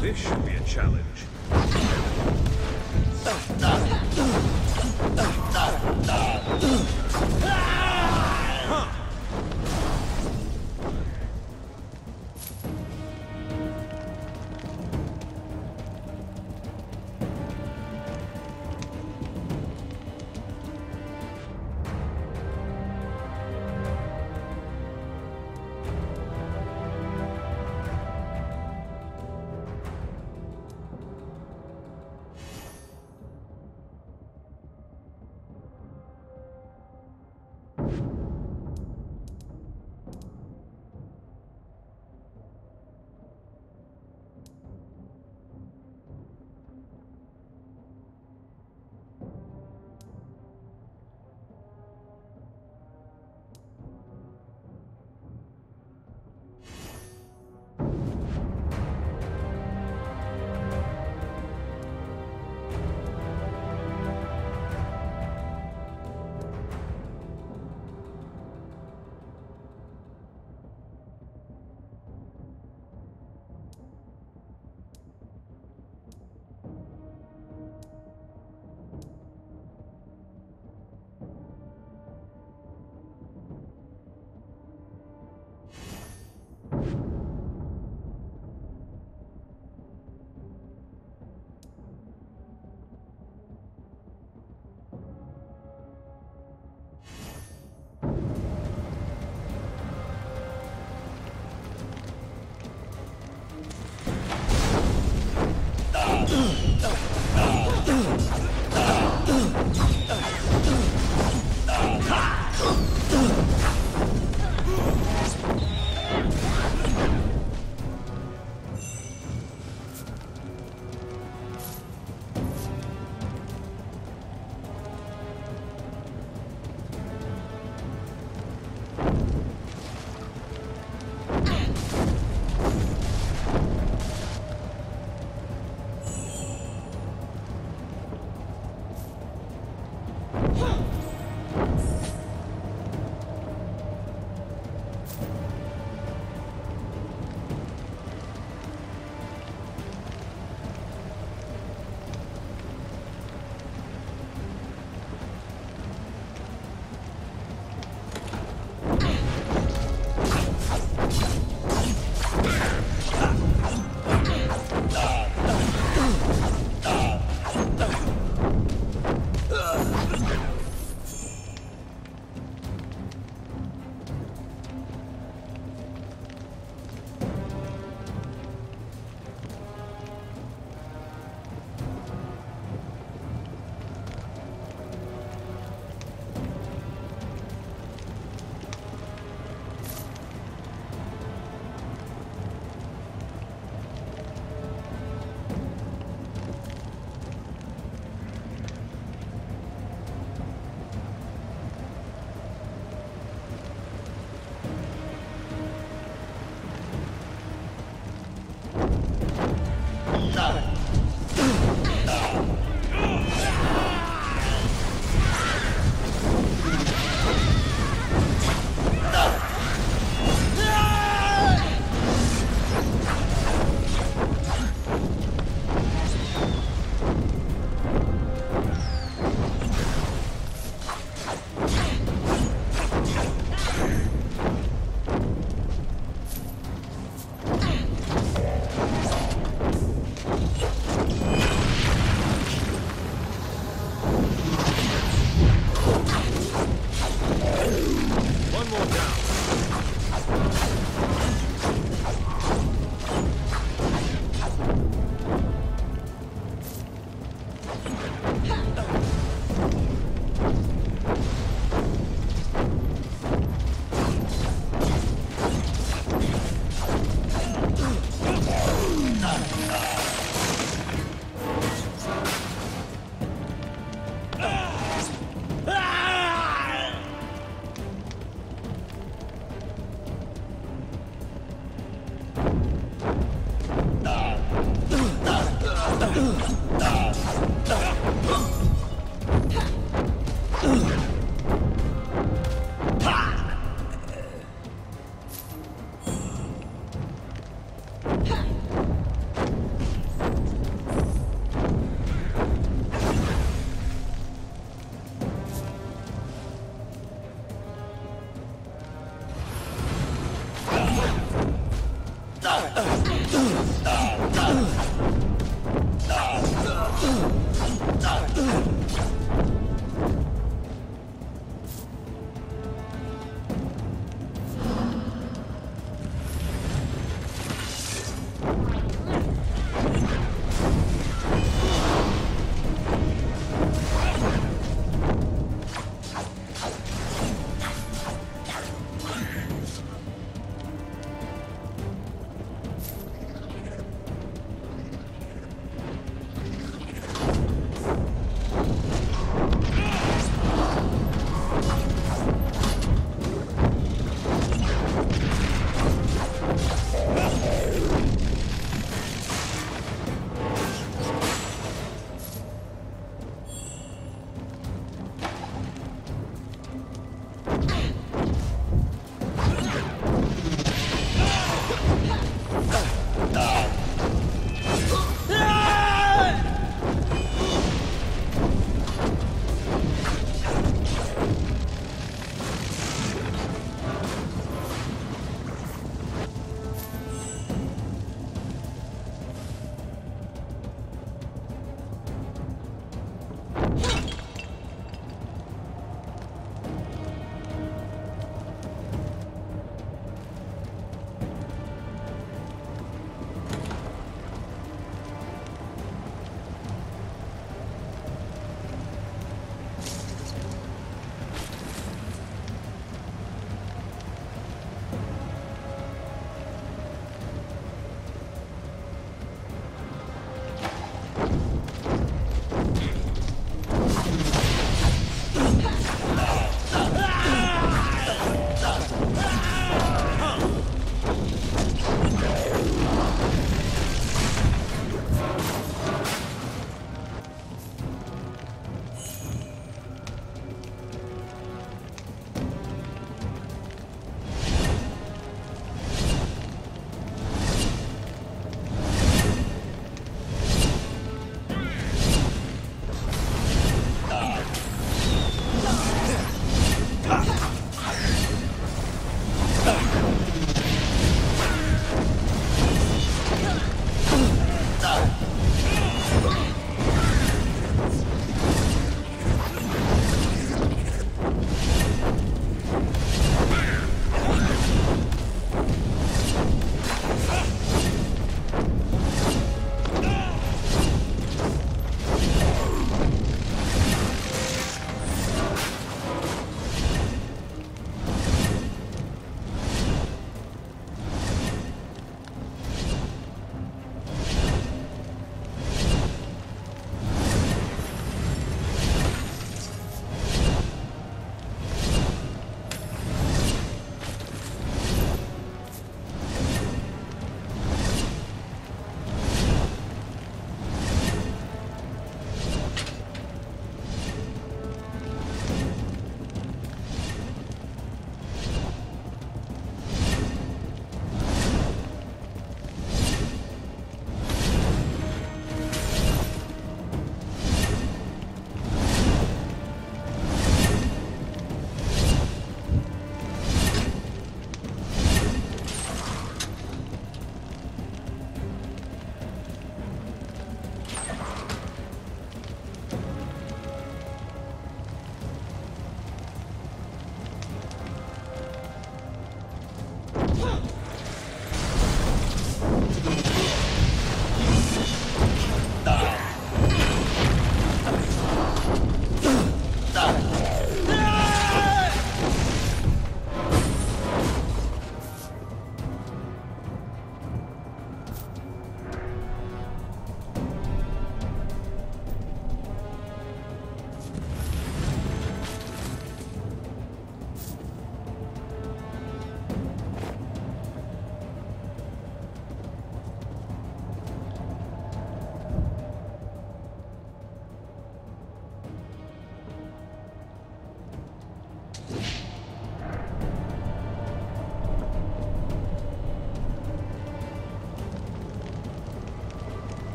This should be a challenge.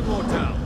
One more down.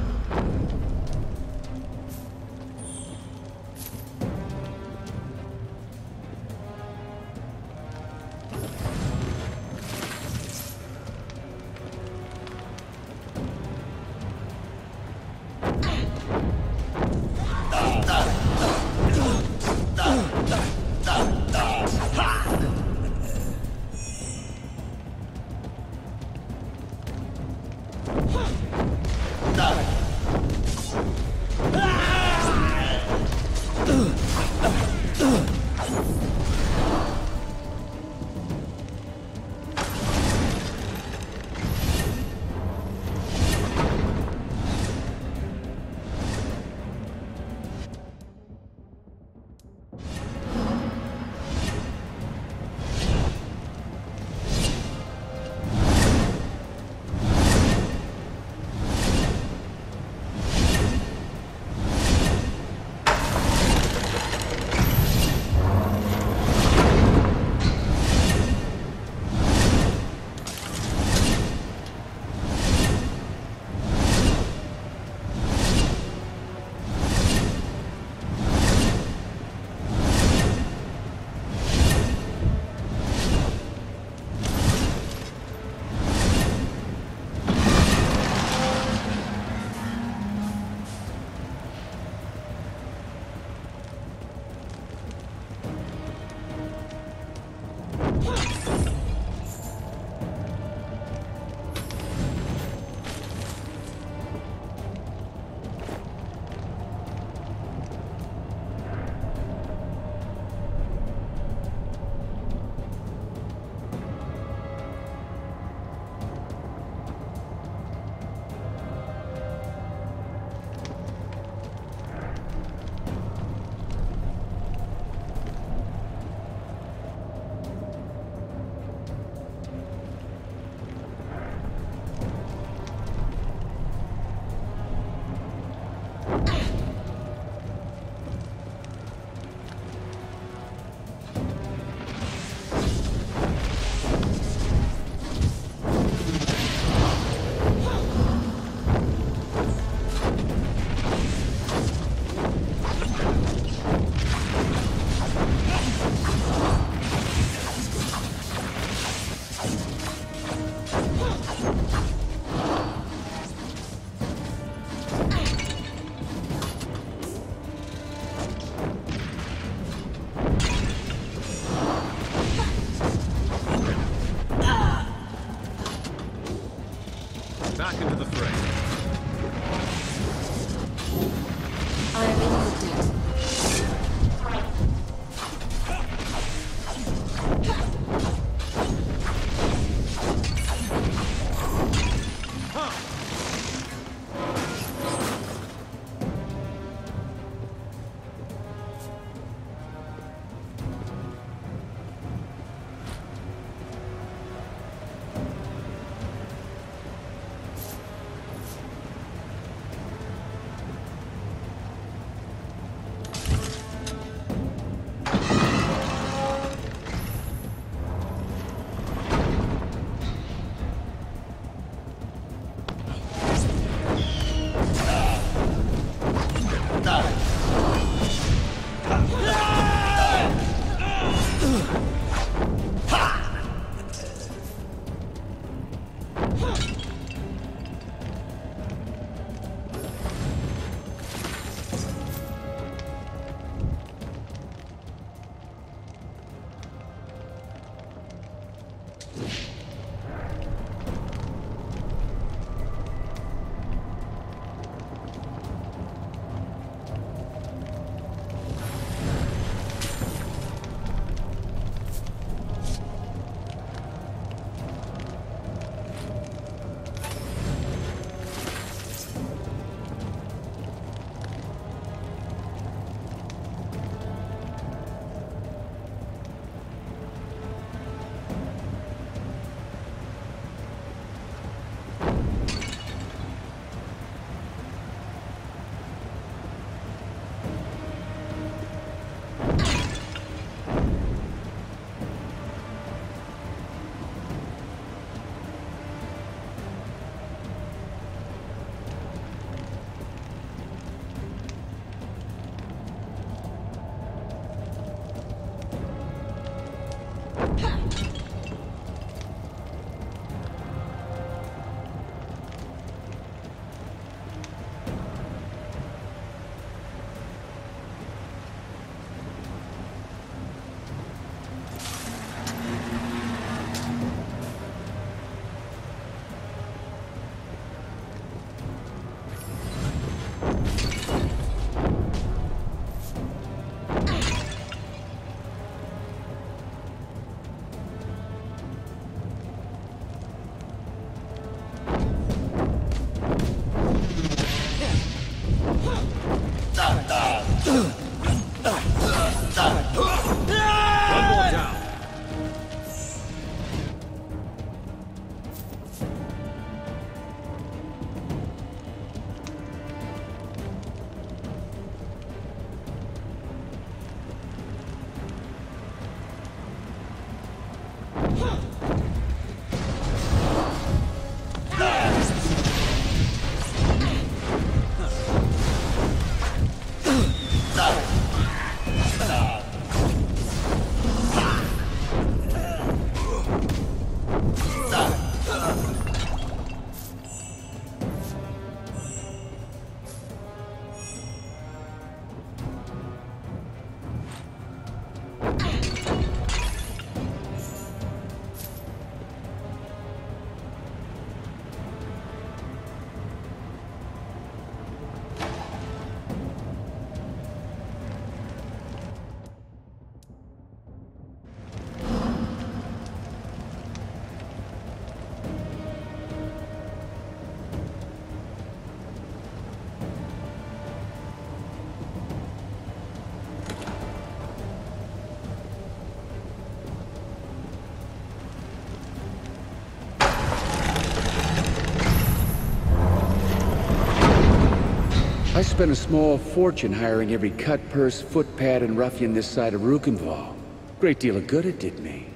I spent a small fortune hiring every cut, purse, footpad, and ruffian this side of Rukenval. Great deal of good it did me.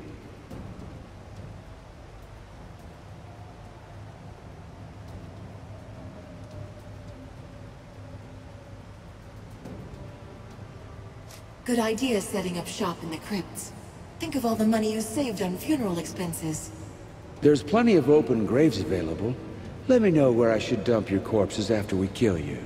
Good idea setting up shop in the crypts. Think of all the money you saved on funeral expenses. There's plenty of open graves available. Let me know where I should dump your corpses after we kill you.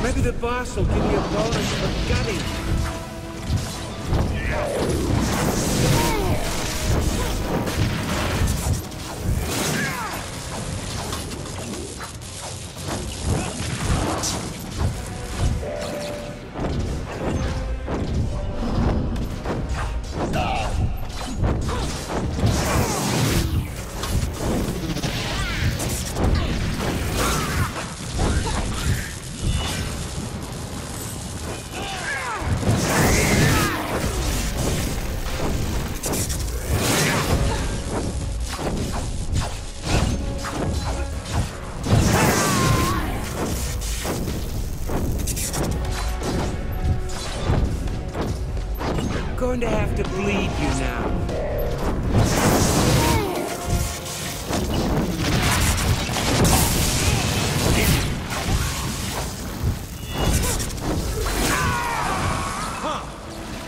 Maybe the boss will give me a bonus for gutting. Going to have to bleed you now.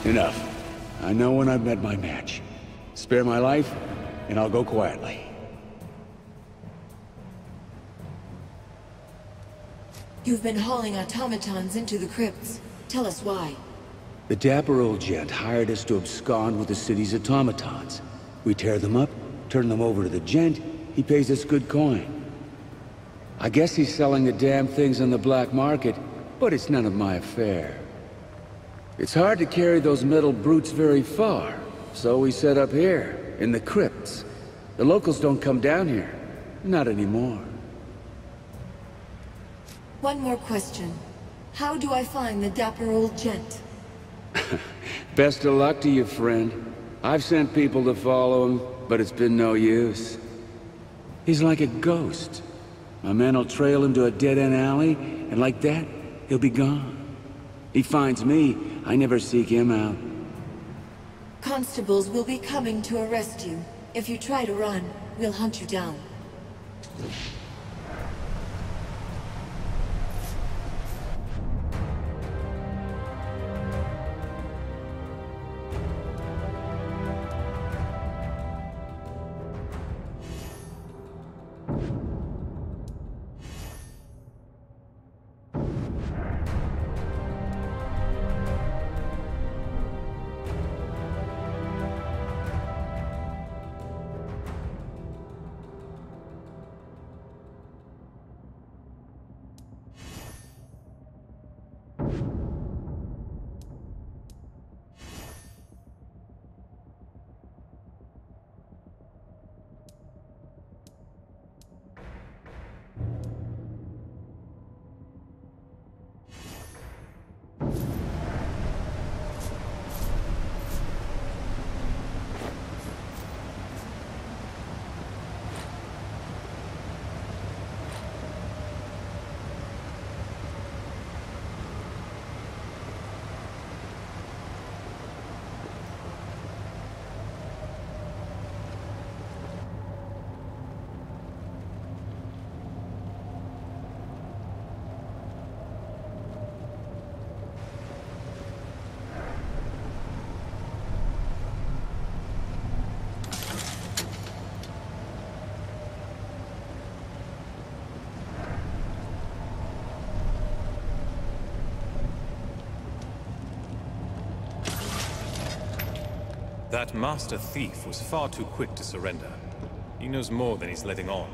Enough. I know when I've met my match. Spare my life, and I'll go quietly. You've been hauling automatons into the crypts. Tell us why. The dapper old gent hired us to abscond with the city's automatons. We tear them up, turn them over to the gent, he pays us good coin. I guess he's selling the damn things on the black market, but it's none of my affair. It's hard to carry those metal brutes very far, so we set up here, in the crypts. The locals don't come down here. Not anymore. One more question. How do I find the dapper old gent? Best of luck to you, friend. I've sent people to follow him, but it's been no use. He's like a ghost. My men will trail him to a dead-end alley, and like that, he'll be gone. He finds me, I never seek him out. Constables will be coming to arrest you. If you try to run, we'll hunt you down. That master thief was far too quick to surrender. He knows more than he's letting on.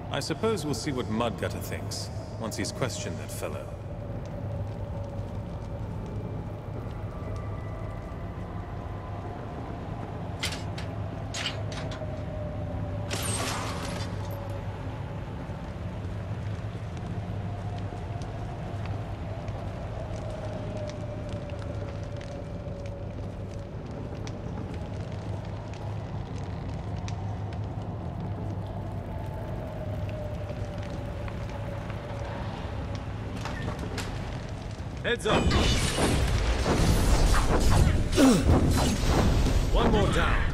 I suppose we'll see what Mudgutter thinks, once he's questioned that fellow. Heads up! One more down.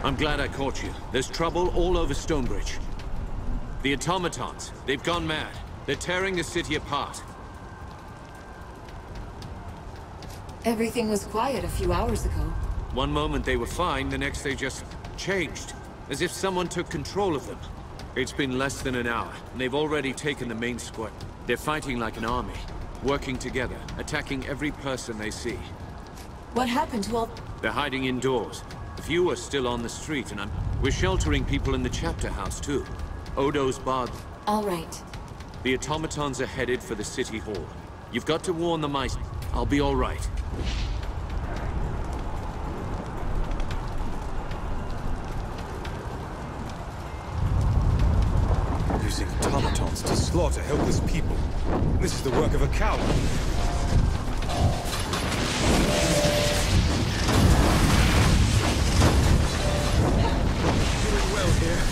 I'm glad I caught you. There's trouble all over Stonebridge. The automatons, they've gone mad. They're tearing the city apart. Everything was quiet a few hours ago. One moment they were fine, the next they just changed. As if someone took control of them. It's been less than an hour, and they've already taken the main squad. They're fighting like an army. Working together, attacking every person they see. What happened to all... They're hiding indoors. A few are still on the street, and we're sheltering people in the chapter house, too. Odo's barred. All right. The automatons are headed for the city hall. You've got to warn the mice. I'll be all right. Using automatons to slaughter helpless people. This is the work of a coward. Doing well here.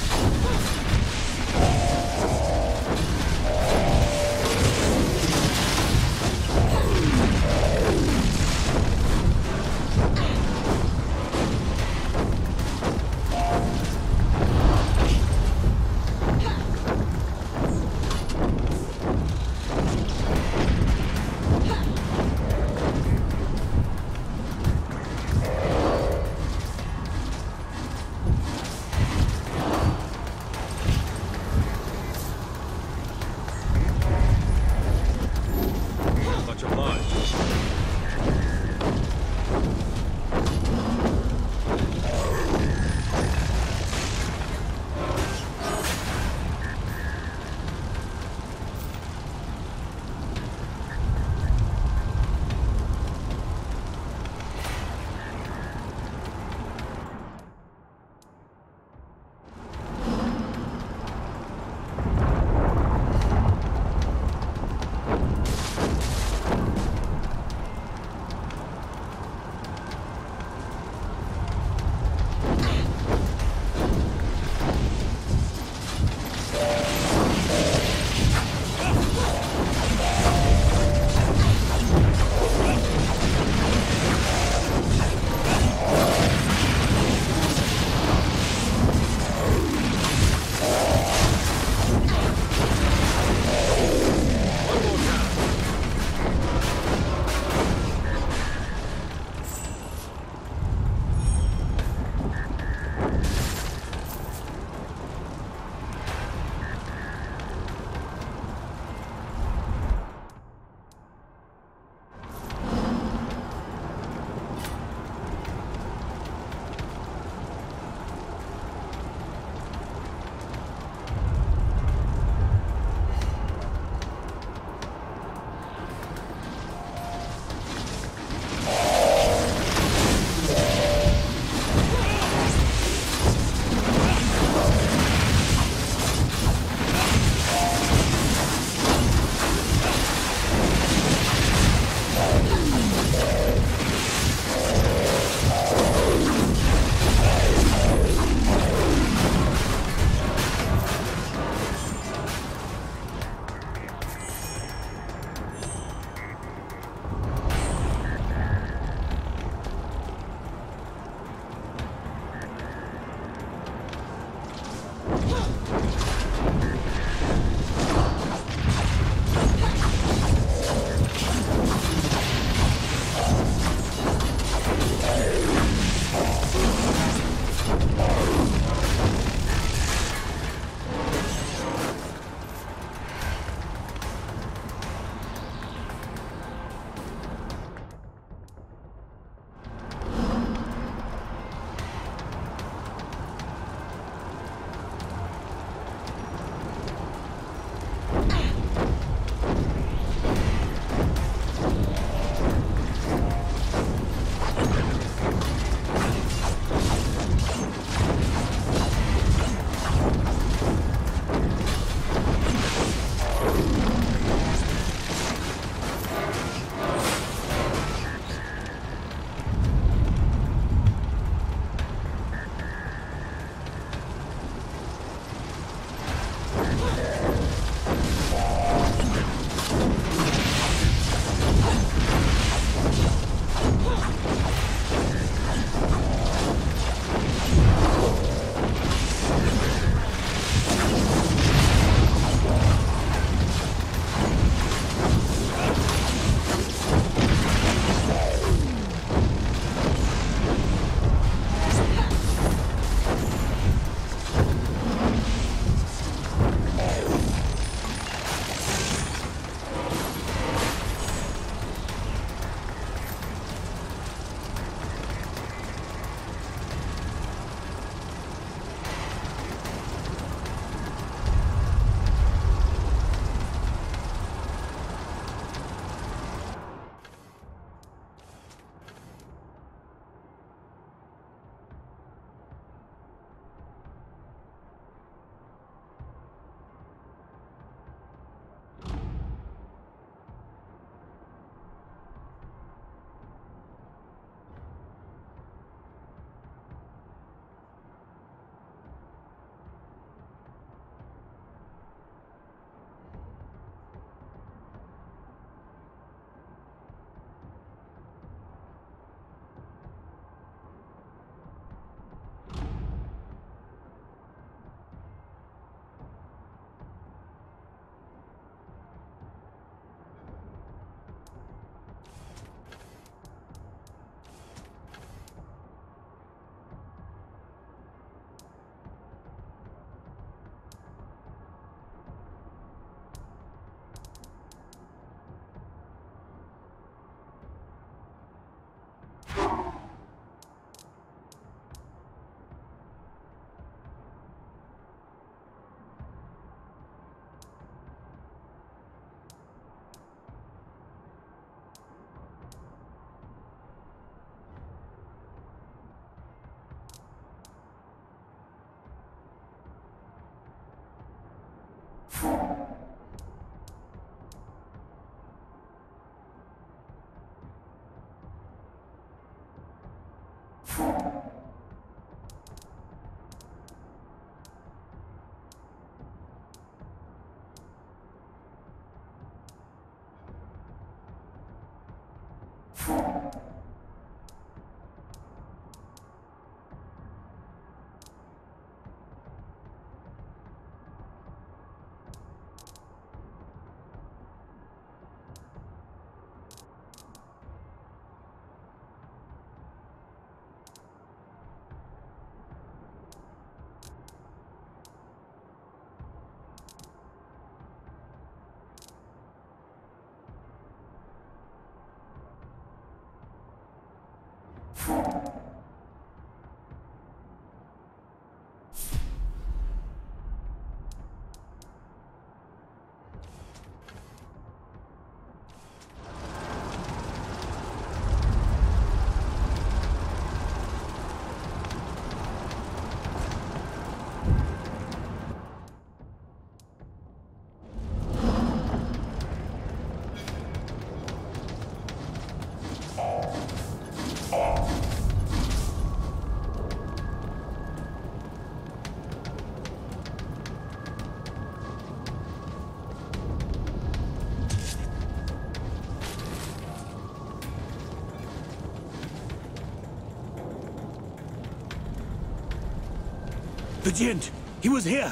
The gent! He was here!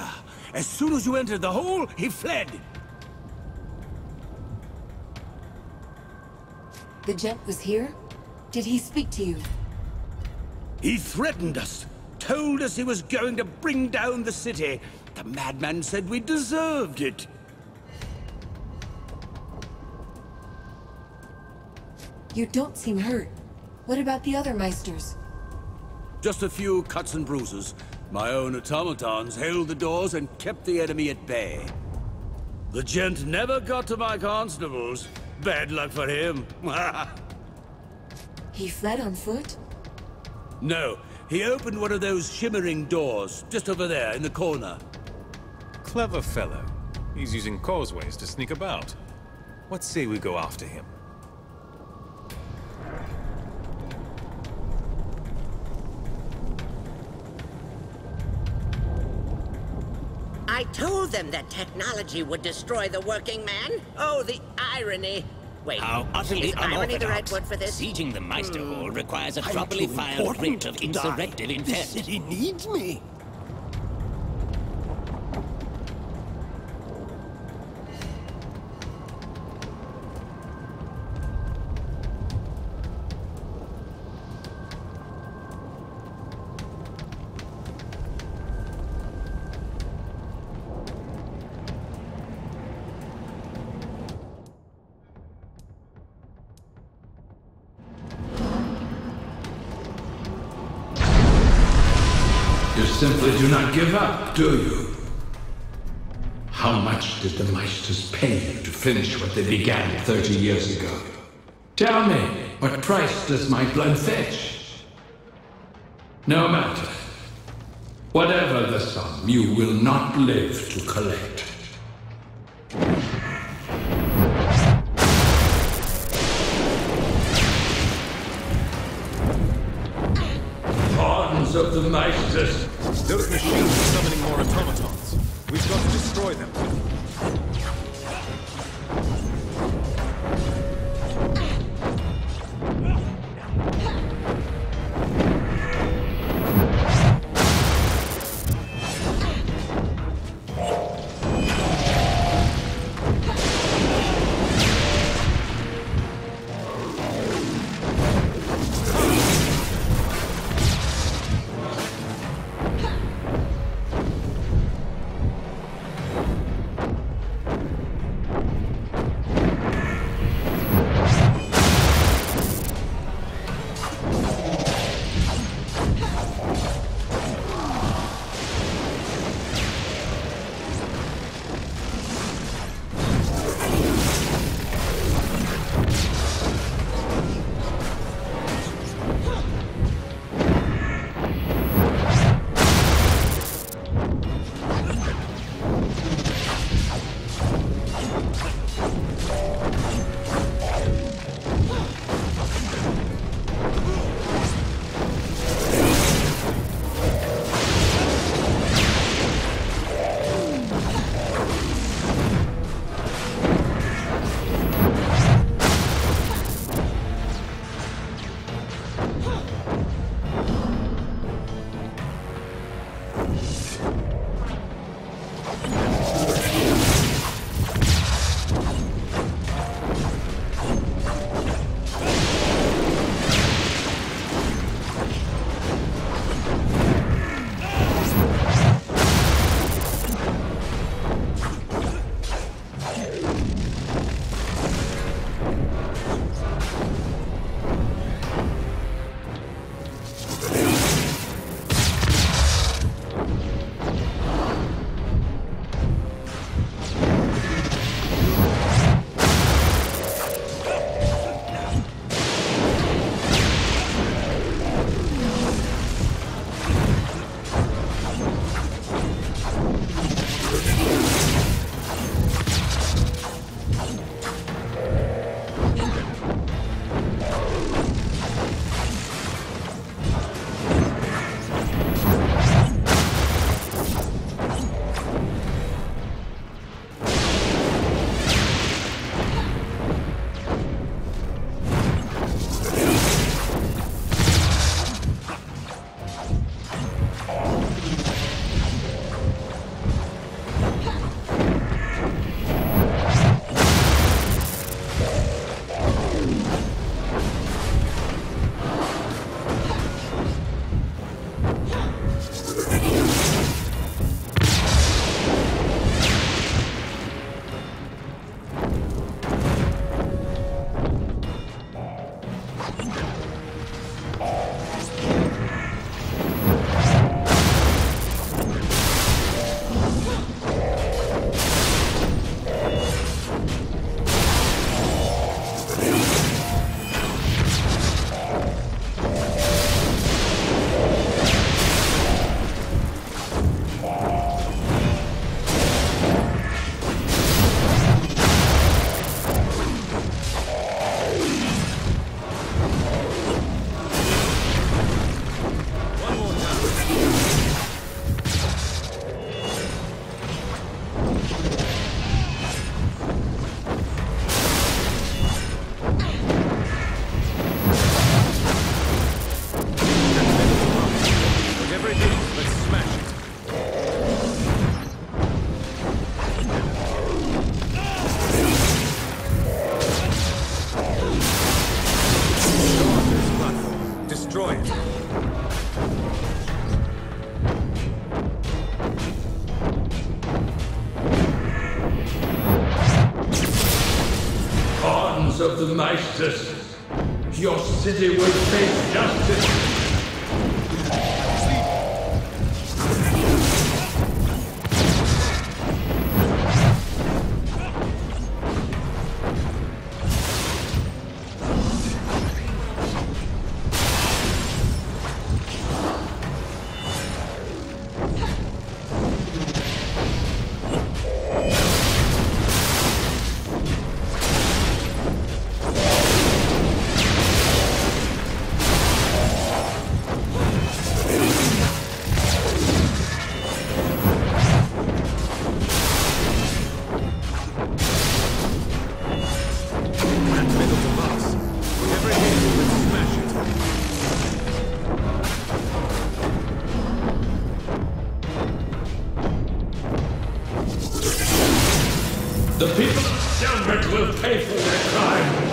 As soon as you entered the hole, he fled! The gent was here? Did he speak to you? He threatened us! Told us he was going to bring down the city! The madman said we deserved it! You don't seem hurt. What about the other Meisters? Just a few cuts and bruises. My own automatons held the doors and kept the enemy at bay. The gent never got to my constables. Bad luck for him. He fled on foot? No, he opened one of those shimmering doors, just over there in the corner. Clever fellow. He's using causeways to sneak about. What say we go after him? I told them that technology would destroy the working man. Oh, the irony. Wait, How utterly is irony the right unorthodox. word for this? Sieging the Meister Hall requires a I'm properly too filed important writ of to die. insurrective The intent. city needs me. You simply do not give up, do you? How much did the Meisters pay you to finish what they began 30 years ago? Tell me, what price does my blood fetch? No matter. Whatever the sum, you will not live to collect. Pawns of the Meisters. Those machines are summoning more automatons. We've got to destroy them. the Meisters. Your city will face justice. The people of Stonebridge will pay for their crime.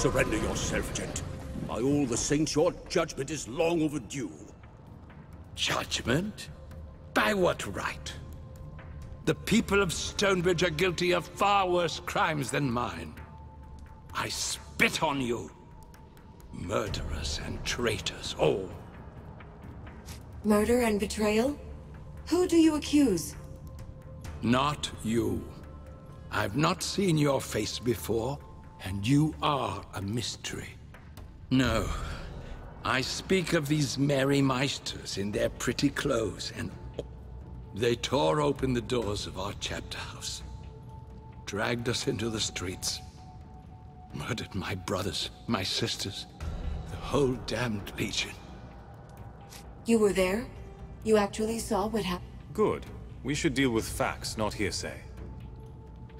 Surrender yourself, gent. By all the saints, your judgment is long overdue. Judgment? By what right? The people of Stonebridge are guilty of far worse crimes than mine. I spit on you. Murderers and traitors, all. Murder and betrayal? Who do you accuse? Not you. I've not seen your face before, and you are a mystery. No, I speak of these merry Meisters in their pretty clothes, and they tore open the doors of our chapter house, dragged us into the streets, murdered my brothers, my sisters, the whole damned Legion. You were there? You actually saw what happened? Good. We should deal with facts, not hearsay.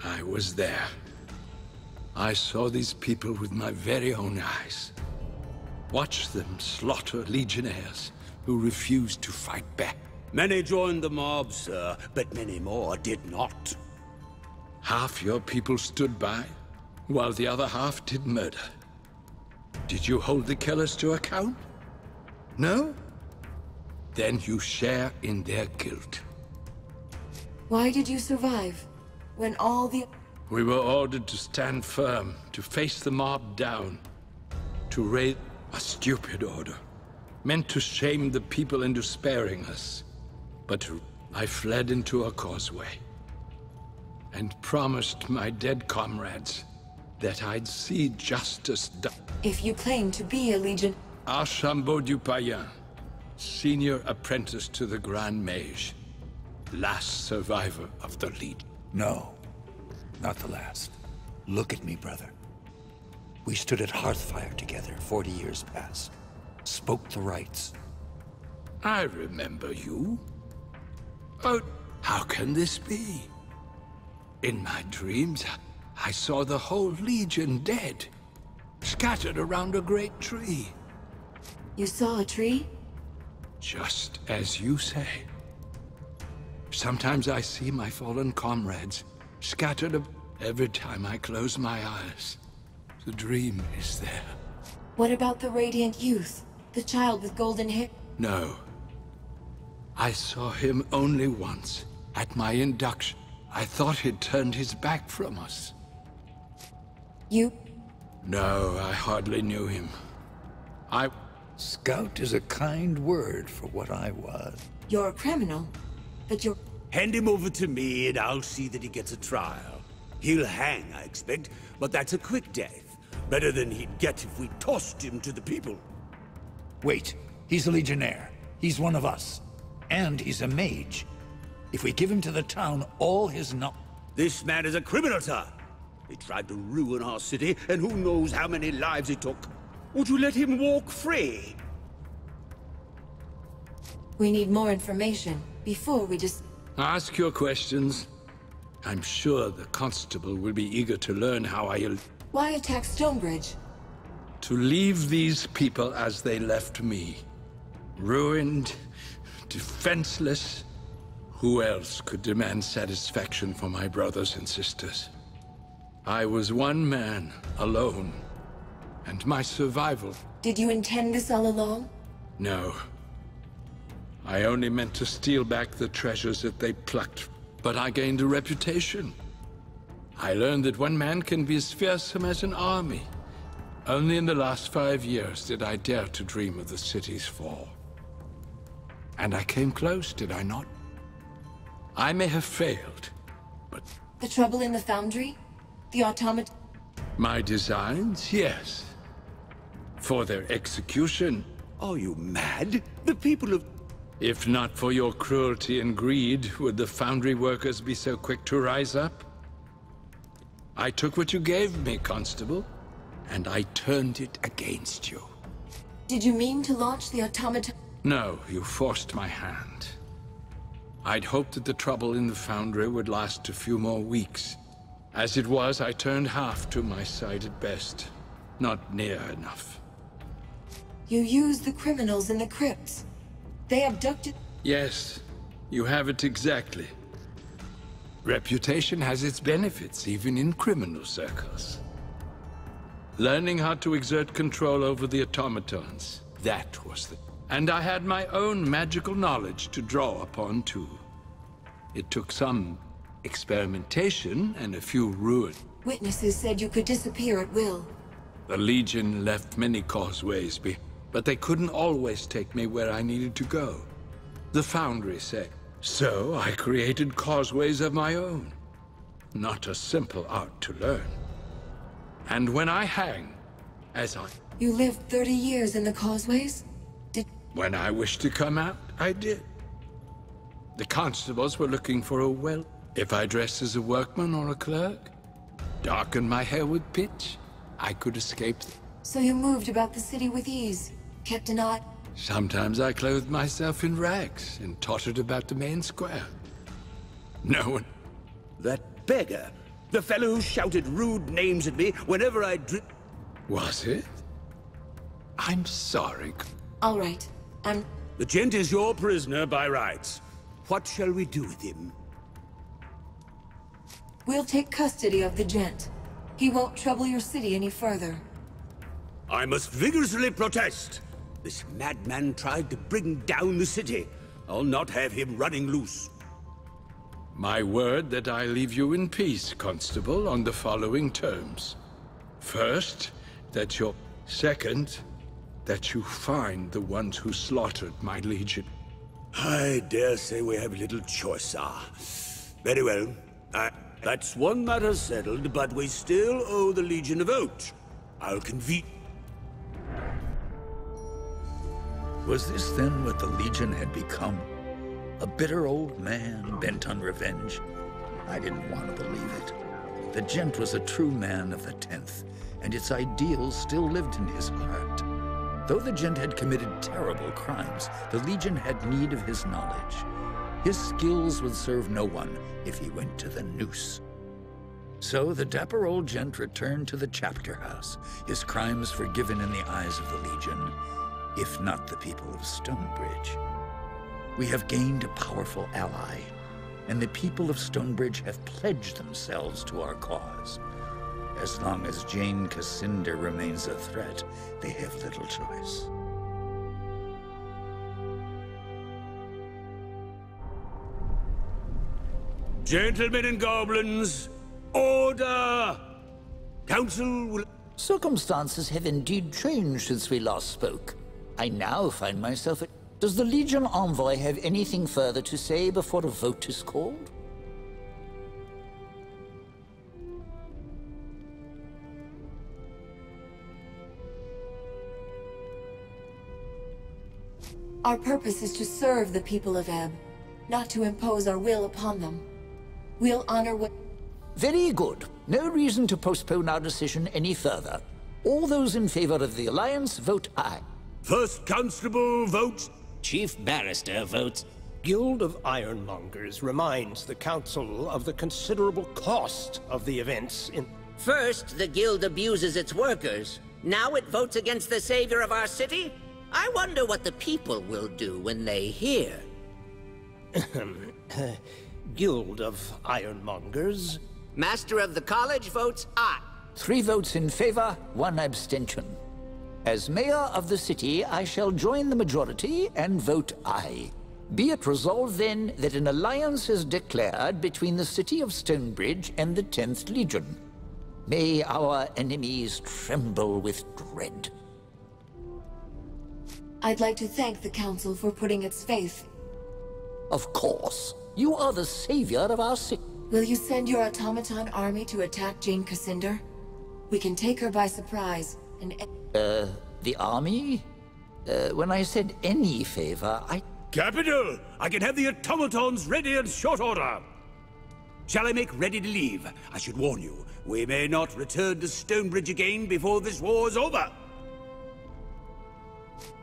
I was there. I saw these people with my very own eyes. Watched them slaughter legionnaires who refused to fight back. Many joined the mob, sir, but many more did not. Half your people stood by, while the other half did murder. Did you hold the killers to account? No? Then you share in their guilt. Why did you survive? When all the... We were ordered to stand firm, to face the mob down, to raise a stupid order, meant to shame the people into sparing us. But I fled into a causeway, and promised my dead comrades that I'd see justice done. If you claim to be a Legion... Archambault du Payen, senior apprentice to the Grand Mage, last survivor of the Legion. No, not the last. Look at me, brother. We stood at Hearthfire together 40 years past. Spoke the rights. I remember you. But how can this be? In my dreams, I saw the whole Legion dead, scattered around a great tree. You saw a tree? Just as you say. Sometimes I see my fallen comrades scattered every time I close my eyes. The dream is there. What about the Radiant Youth? The child with golden hair? No. I saw him only once, at my induction. I thought he'd turned his back from us. You? No, I hardly knew him. Scout is a kind word for what I was. You're a criminal, but you're... Hand him over to me and I'll see that he gets a trial. He'll hang, I expect, but that's a quick death. Better than he'd get if we tossed him to the people. Wait, he's a Legionnaire. He's one of us. And he's a mage. If we give him to the town, all his This man is a criminal, sir. He tried to ruin our city, and who knows how many lives he took. Would you let him walk free? We need more information before we just... Ask your questions. I'm sure the constable will be eager to learn how Why attack Stonebridge? to leave these people as they left me. Ruined, defenseless. Who else could demand satisfaction for my brothers and sisters? I was one man, alone. And my survival... Did you intend this all along? No. I only meant to steal back the treasures that they plucked, but I gained a reputation. I learned that one man can be as fearsome as an army. Only in the last 5 years did I dare to dream of the city's fall. And I came close, did I not? I may have failed, but... The trouble in the foundry? The automaton? My designs, yes. For their execution. Are you mad? The people of... If not for your cruelty and greed, would the foundry workers be so quick to rise up? I took what you gave me, Constable, and I turned it against you. Did you mean to launch the automaton? No, you forced my hand. I'd hoped that the trouble in the foundry would last a few more weeks. As it was, I turned half to my side at best. Not near enough. You used the criminals in the crypts. They abducted... Yes, you have it exactly. Reputation has its benefits, even in criminal circles. Learning how to exert control over the automatons, that was the... And I had my own magical knowledge to draw upon, too. It took some experimentation and a few ruins. Witnesses said you could disappear at will. The Legion left many causeways but they couldn't always take me where I needed to go. The Foundry said. So I created causeways of my own. Not a simple art to learn. And when I hang, as I... You lived 30 years in the causeways? When I wished to come out, I did. The constables were looking for a if I dressed as a workman or a clerk, darkened my hair with pitch, I could escape. So you moved about the city with ease, kept an eye... Sometimes I clothed myself in rags and tottered about the main square. No one... That beggar! The fellow who shouted rude names at me whenever I Was it? I'm sorry. All right, The gent is your prisoner by rights. What shall we do with him? We'll take custody of the gent. He won't trouble your city any further. I must vigorously protest. This madman tried to bring down the city. I'll not have him running loose. My word that I leave you in peace, Constable, on the following terms. First, that you're... Second, that you find the ones who slaughtered my legion. I dare say we have little choice, sir. Very well. That's one matter settled, but we still owe the Legion a vote. I'll convene... Was this then what the Legion had become? A bitter old man bent on revenge? I didn't want to believe it. The gent was a true man of the 10th, and its ideals still lived in his heart. Though the gent had committed terrible crimes, the Legion had need of his knowledge. His skills would serve no one if he went to the noose. So the dapper old gent returned to the chapter house, his crimes forgiven in the eyes of the Legion, if not the people of Stonebridge. We have gained a powerful ally, and the people of Stonebridge have pledged themselves to our cause. As long as Jane Cascinder remains a threat, they have little choice. Gentlemen and goblins, order! Council will... Circumstances have indeed changed since we last spoke. I now find myself at... Does the Legion envoy have anything further to say before a vote is called? Our purpose is to serve the people of Ebb, not to impose our will upon them. We'll honor what... Very good. No reason to postpone our decision any further. All those in favor of the Alliance, vote aye. First Constable votes... Chief Barrister votes... Guild of Ironmongers reminds the Council of the considerable cost of the events in... First, the Guild abuses its workers. Now it votes against the savior of our city? I wonder what the people will do when they hear. Guild of Ironmongers... Master of the College votes aye. 3 votes in favor, 1 abstention. As mayor of the city, I shall join the majority and vote aye. Be it resolved then that an alliance is declared between the city of Stonebridge and the 10th Legion. May our enemies tremble with dread. I'd like to thank the Council for putting its faith. Of course. You are the savior of our city. Will you send your automaton army to attack Jane Cascinder? We can take her by surprise, and... The army? When I said any favor, I... Capital! I can have the automatons ready in short order! Shall I make ready to leave? I should warn you, we may not return to Stonebridge again before this war is over!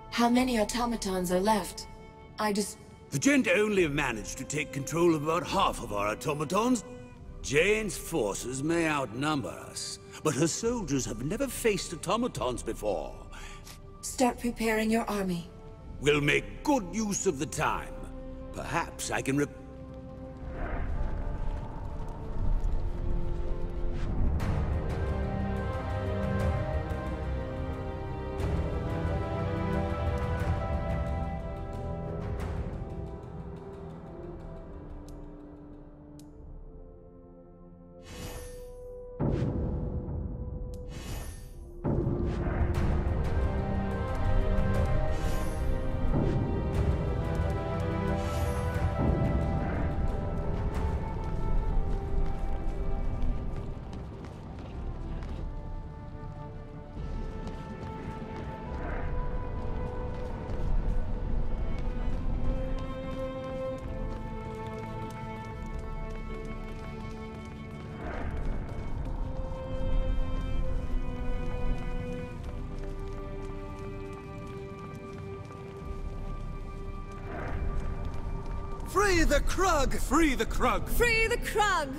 How many automatons are left? The gent only managed to take control of about half of our automatons. Jane's forces may outnumber us, but her soldiers have never faced automatons before. Start preparing your army. We'll make good use of the time. Perhaps I can Free the Krug! Free the Krug! Free the Krug!